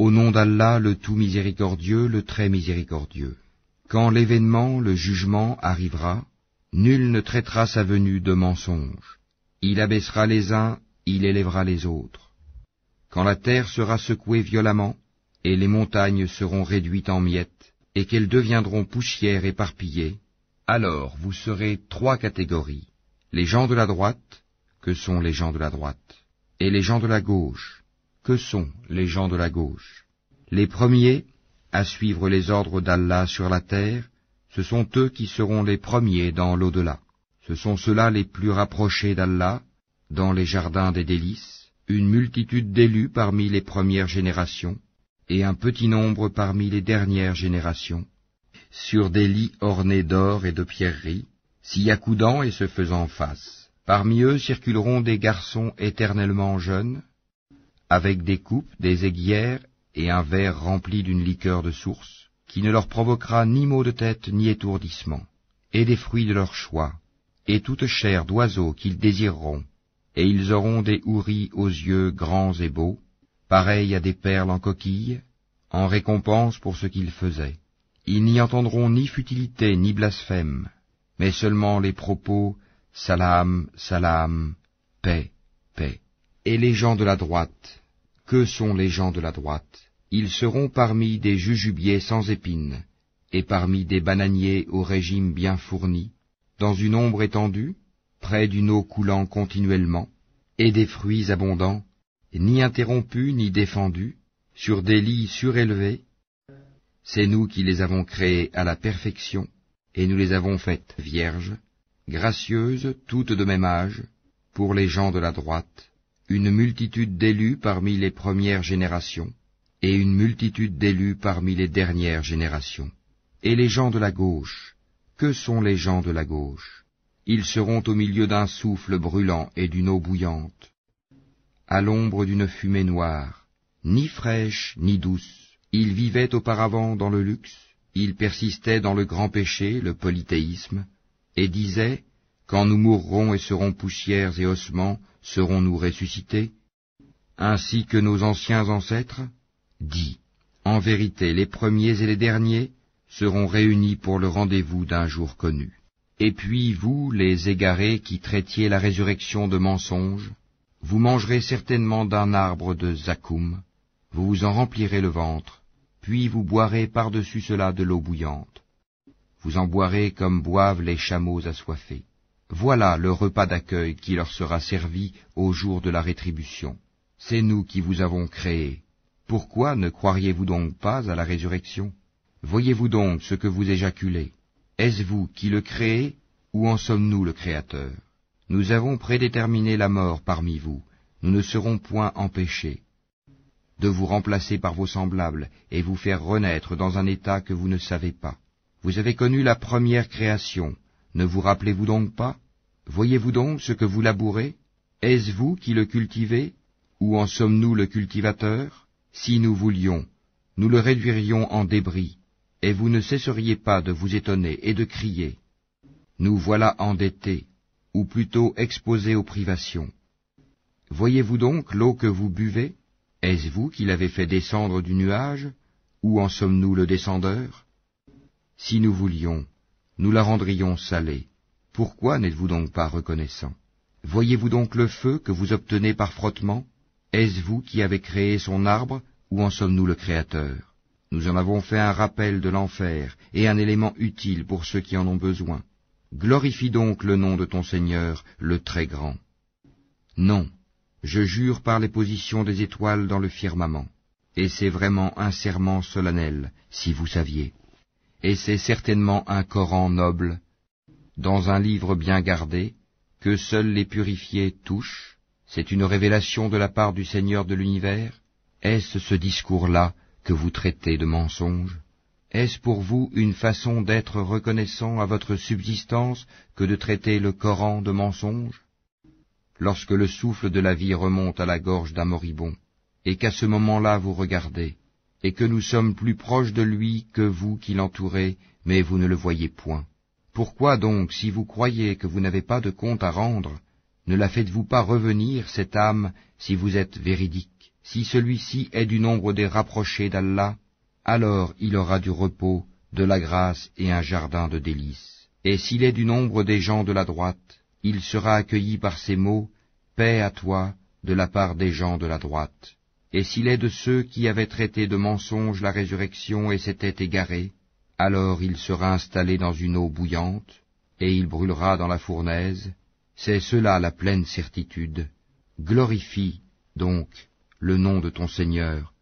Au nom d'Allah, le tout miséricordieux, le très miséricordieux. Quand l'événement, le jugement, arrivera, nul ne traitera sa venue de mensonge. Il abaissera les uns, il élèvera les autres. Quand la terre sera secouée violemment, et les montagnes seront réduites en miettes, et qu'elles deviendront poussière éparpillée, alors vous serez trois catégories. Les gens de la droite, que sont les gens de la droite, et les gens de la gauche, que sont les gens de la gauche. Les premiers, à suivre les ordres d'Allah sur la terre, ce sont eux qui seront les premiers dans l'au-delà. Ce sont ceux-là les plus rapprochés d'Allah, dans les jardins des délices, une multitude d'élus parmi les premières générations, et un petit nombre parmi les dernières générations, sur des lits ornés d'or et de pierreries, s'y accoudant et se faisant face. Parmi eux circuleront des garçons éternellement jeunes, avec des coupes, des aiguières et un verre rempli d'une liqueur de source, qui ne leur provoquera ni maux de tête ni étourdissement, et des fruits de leur choix, et toute chair d'oiseaux qu'ils désireront, et ils auront des houris aux yeux grands et beaux, pareils à des perles en coquille, en récompense pour ce qu'ils faisaient. Ils n'y entendront ni futilité ni blasphème, mais seulement les propos « Salam, salam, paix, paix ». Et les gens de la droite, que sont les gens de la droite? Ils seront parmi des jujubiers sans épines, et parmi des bananiers au régime bien fourni, dans une ombre étendue, près d'une eau coulant continuellement, et des fruits abondants, ni interrompus ni défendus, sur des lits surélevés. C'est nous qui les avons créés à la perfection, et nous les avons faites vierges, gracieuses, toutes de même âge, pour les gens de la droite, une multitude d'élus parmi les premières générations, et une multitude d'élus parmi les dernières générations. Et les gens de la gauche, que sont les gens de la gauche? Ils seront au milieu d'un souffle brûlant et d'une eau bouillante, à l'ombre d'une fumée noire, ni fraîche ni douce. Ils vivaient auparavant dans le luxe, ils persistaient dans le grand péché, le polythéisme, et disaient, quand nous mourrons et serons poussières et ossements, serons-nous ressuscités, ainsi que nos anciens ancêtres? Dis, en vérité, les premiers et les derniers seront réunis pour le rendez-vous d'un jour connu. Et puis vous, les égarés qui traitiez la résurrection de mensonge, vous mangerez certainement d'un arbre de zakoum, vous vous en remplirez le ventre, puis vous boirez par-dessus cela de l'eau bouillante. Vous en boirez comme boivent les chameaux assoiffés. Voilà le repas d'accueil qui leur sera servi au jour de la rétribution. C'est nous qui vous avons créés. Pourquoi ne croiriez-vous donc pas à la résurrection? Voyez-vous donc ce que vous éjaculez? Est-ce vous qui le créez, ou en sommes-nous le Créateur? Nous avons prédéterminé la mort parmi vous, nous ne serons point empêchés de vous remplacer par vos semblables et vous faire renaître dans un état que vous ne savez pas. Vous avez connu la première création, ne vous rappelez-vous donc pas? Voyez-vous donc ce que vous labourez? Est-ce vous qui le cultivez, ou en sommes-nous le cultivateur? Si nous voulions, nous le réduirions en débris, et vous ne cesseriez pas de vous étonner et de crier. Nous voilà endettés, ou plutôt exposés aux privations. Voyez-vous donc l'eau que vous buvez? Est-ce vous qui l'avez fait descendre du nuage, ou en sommes-nous le descendeur? Si nous voulions, nous la rendrions salée. Pourquoi n'êtes-vous donc pas reconnaissant? Voyez-vous donc le feu que vous obtenez par frottement? Est-ce vous qui avez créé son arbre, ou en sommes-nous le Créateur? Nous en avons fait un rappel de l'enfer, et un élément utile pour ceux qui en ont besoin. Glorifie donc le nom de ton Seigneur, le Très-Grand. Non, je jure par les positions des étoiles dans le firmament, et c'est vraiment un serment solennel, si vous saviez. Et c'est certainement un Coran noble, dans un livre bien gardé, que seuls les purifiés touchent. C'est une révélation de la part du Seigneur de l'univers. Est-ce ce discours-là que vous traitez de mensonge? Est-ce pour vous une façon d'être reconnaissant à votre subsistance que de traiter le Coran de mensonge? Lorsque le souffle de la vie remonte à la gorge d'un moribond, et qu'à ce moment-là vous regardez, et que nous sommes plus proches de lui que vous qui l'entourez, mais vous ne le voyez point. Pourquoi donc, si vous croyez que vous n'avez pas de compte à rendre, ne la faites-vous pas revenir, cette âme, si vous êtes véridique? Si celui-ci est du nombre des rapprochés d'Allah, alors il aura du repos, de la grâce et un jardin de délices. Et s'il est du nombre des gens de la droite, il sera accueilli par ces mots, paix à toi, de la part des gens de la droite. Et s'il est de ceux qui avaient traité de mensonge la résurrection et s'étaient égarés, alors il sera installé dans une eau bouillante, et il brûlera dans la fournaise. C'est cela la pleine certitude. Glorifie, donc, le nom de ton Seigneur,